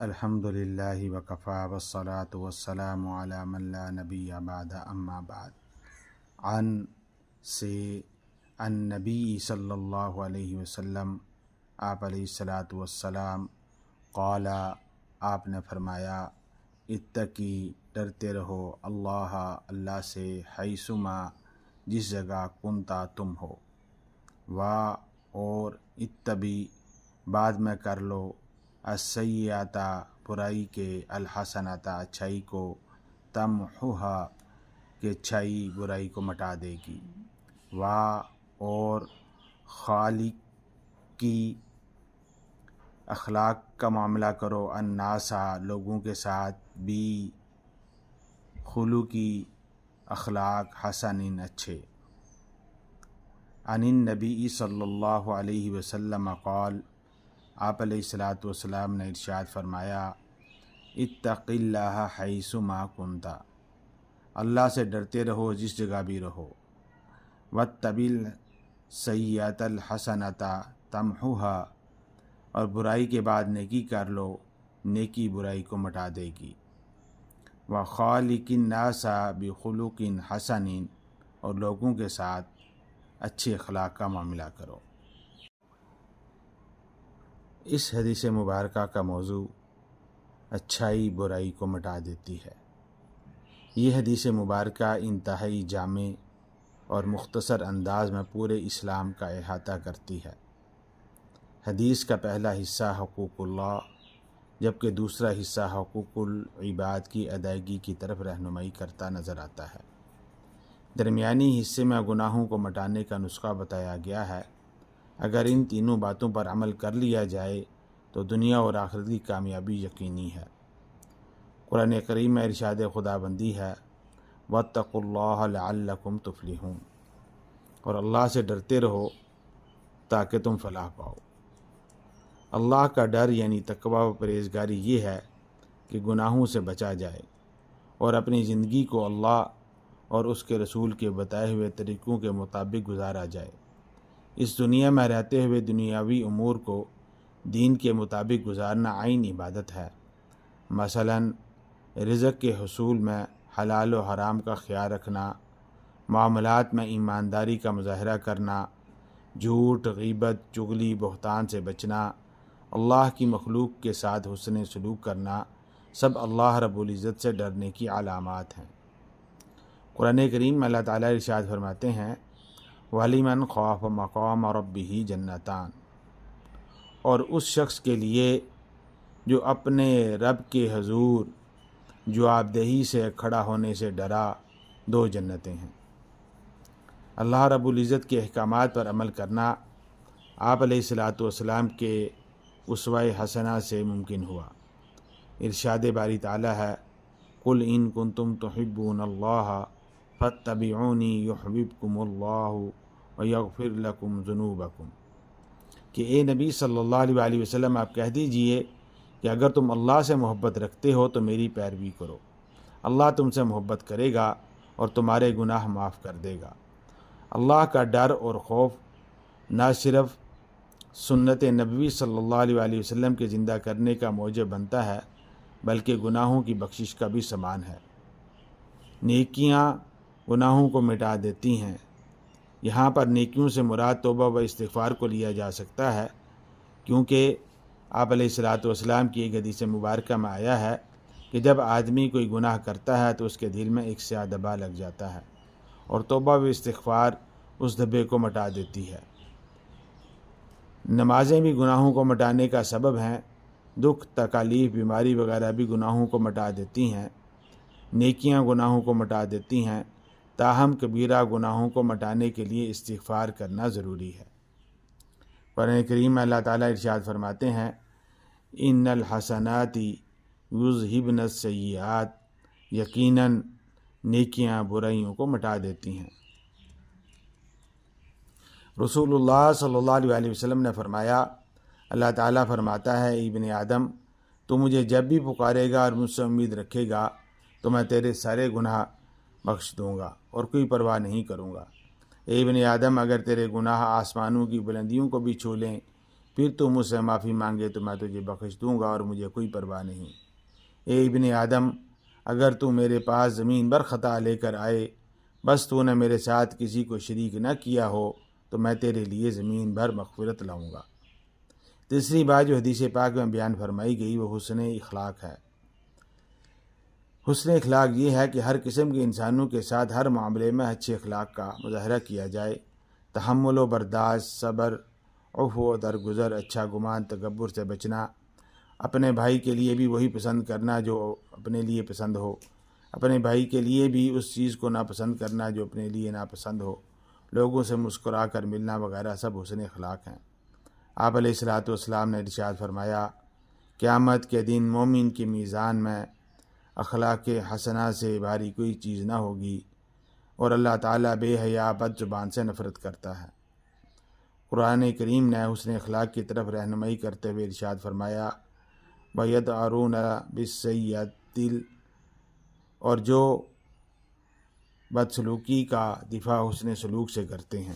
الحمد للہ وکفا والصلاة والسلام علی من لا نبی بعد اما بعد عن سے النبی صلی اللہ علیہ وسلم آپ علیہ الصلاۃ والسلام قال آپ نے فرمایا اتقی ڈرتے رہو اللہ سے حیثما جس جگہ کنتا تم ہو اور اتبی بعد میں کر لو السیئۃ برائی کے الحسنۃ اچھائی کو تمحوہا کہ اچھائی برائی کو مٹا دے گی اور خالق کی اخلاق کا معاملہ کرو الناسا لوگوں کے ساتھ بھی خلوقی اخلاق حسن اچھے عن النبی صلی اللہ علیہ وسلم قال آپ علیہ الصلاۃ والسلام نے ارشاد فرمایا اتق اللہ حیثما کنت اللہ سے ڈرتے رہو جس جگہ بھی رہو واتبع السیئۃ الحسنۃ تمحوہا اور برائی کے بعد نیکی کر لو نیکی برائی کو مٹا دے گی وخالق الناس بخلق حسن اور لوگوں کے ساتھ اچھے اخلاق کا معاملہ کرو۔ اس حدیث مبارکہ کا موضوع اچھائی برائی کو مٹا دیتی ہے۔ یہ حدیث مبارکہ انتہائی جامع اور مختصر انداز میں پورے اسلام کا احاطہ کرتی ہے۔ حدیث کا پہلا حصہ حقوق اللہ جبکہ دوسرا حصہ حقوق العباد کی ادائیگی کی طرف رہنمائی کرتا نظر آتا ہے۔ درمیانی حصے میں گناہوں کو مٹانے کا نسخہ بتایا گیا ہے۔ اگر ان تینوں باتوں پر عمل کر لیا جائے تو دنیا اور آخرت کی کامیابی یقینی ہے۔ قرآن کریم میں ارشاد خدا بندی ہے واتقوا اللہ لعلکم تفلحون اور اللہ سے ڈرتے رہو تاکہ تم فلاح پاؤ۔ اللہ کا ڈر یعنی تقوی و پرہیزگاری یہ ہے کہ گناہوں سے بچا جائے اور اپنی زندگی کو اللہ اور اس کے رسول کے بتائے ہوئے طریقوں کے مطابق گزارا جائے۔ اس دنیا میں رہتے ہوئے دنیاوی امور کو دین کے مطابق گزارنا عین عبادت ہے۔ مثلا رزق کے حصول میں حلال و حرام کا خیال رکھنا، معاملات میں ایمانداری کا مظاہرہ کرنا، جھوٹ، غیبت، چغلی، بہتان سے بچنا، اللہ کی مخلوق کے ساتھ حسن سلوک کرنا، سب اللہ رب العزت سے ڈرنے کی علامات ہیں۔ قرآن کریم میں اللہ تعالیٰ ارشاد فرماتے ہیں وَلِمَنْ خَافَ مَقَامَ رَبِّهِ جَنَّتَانِ اور اس شخص کے لیے جو اپنے رب کے حضور جوابدہی سے کھڑا ہونے سے ڈرا، دو جنتیں ہیں۔ اللہ رب العزت کے احکامات پر عمل کرنا آپ علیہ الصلاۃ والسلام کے اسوہ حسنہ سے ممکن ہوا۔ ارشاد باری تعالیٰ ہے قُلْ إِن كُنتُمْ تُحِبُّونَ اللَّهَ فَاتَّبِعُونِي يُحْبِبْكُمُ اللَّهُ وَيَغْفِرْ لَكُمْ ذُنُوبَكُمْ کہ اے نبی صلی اللہ علیہ وآلہ وسلم آپ کہہ دیجئے کہ اگر تم اللہ سے محبت رکھتے ہو تو میری پیروی کرو، اللہ تم سے محبت کرے گا اور تمہارے گناہ معاف کر دے گا۔ اللہ کا ڈر اور خوف نہ صرف سنت نبوی صلی اللہ علیہ وآلہ وسلم کے زندہ کرنے کا موجب بنتا ہے بلکہ گناہوں کی بخشش کا بھی سامان ہے۔ نیکیاں گناہوں کو مٹا دیتی ہیں۔ یہاں پر نیکیوں سے مراد توبہ و استغفار کو لیا جا سکتا ہے کیونکہ آپ علیہ الصلاۃ والسلام کی ایک حدیث مبارکہ میں آیا ہے کہ جب آدمی کوئی گناہ کرتا ہے تو اس کے دل میں ایک سیاہ دبا لگ جاتا ہے اور توبہ و استغفار اس دبے کو مٹا دیتی ہے۔ نمازیں بھی گناہوں کو مٹانے کا سبب ہیں، دکھ، تکالیف، بیماری وغیرہ بھی گناہوں کو مٹا دیتی ہیں، نیکیاں گناہوں کو مٹا دیتی ہیں، تاہم کبیرہ گناہوں کو مٹانے کے لیے استغفار کرنا ضروری ہے۔ قرآن کریم میں اللہ تعالیٰ ارشاد فرماتے ہیں ان الحسنات یذہبن السیئات یقیناً نیکیاں برائیوں کو مٹا دیتی ہیں۔ رسول اللہ صلی اللہ علیہ وآلہ وسلم نے فرمایا اللہ تعالیٰ فرماتا ہے اے ابن آدم تو مجھے جب بھی پکارے گا اور مجھ سے امید رکھے گا تو میں تیرے سارے گناہ بخش دوں گا اور کوئی پرواہ نہیں کروں گا۔ اے ابن آدم اگر تیرے گناہ آسمانوں کی بلندیوں کو بھی چھو لیں پھر تو مجھ سے معافی مانگے تو میں تجھے بخش دوں گا اور مجھے کوئی پرواہ نہیں۔ اے ابن آدم، اگر تو میرے پاس زمین بھر خطا لے کر آئے، بس تو نے میرے ساتھ کسی کو شریک نہ کیا ہو، تو میں تیرے لیے زمین بھر مغفرت لاؤں گا۔ تیسری بات جو حدیث پاک میں بیان فرمائی گئی وہ حسن اخلاق ہے۔ حسن اخلاق یہ ہے کہ ہر قسم کے انسانوں کے ساتھ ہر معاملے میں اچھے اخلاق کا مظاہرہ کیا جائے، تحمل و برداشت، صبر، عفو و درگزر، اچھا گمان، تکبر سے بچنا، اپنے بھائی کے لیے بھی وہی پسند کرنا جو اپنے لیے پسند ہو، اپنے بھائی کے لیے بھی اس چیز کو ناپسند کرنا جو اپنے لیے ناپسند ہو، لوگوں سے مسکرا کر ملنا وغیرہ سب حسن اخلاق ہیں۔ آپ علیہ الصلاۃ والسلام نے ارشاد فرمایا، قیامت کے دن مومن کی میزان میں اخلاق حسنہ سے بھاری کوئی چیز نہ ہوگی، اور اللہ تعالیٰ بے حیا بد زبان سے نفرت کرتا ہے۔ قرآن کریم نے حسن اخلاق کی طرف رہنمائی کرتے ہوئے ارشاد فرمایا، وَيَدْعَرُونَ بِالسَّيِّئَةِ، اور جو بدسلوکی کا دفاع حسن سلوک سے کرتے ہیں۔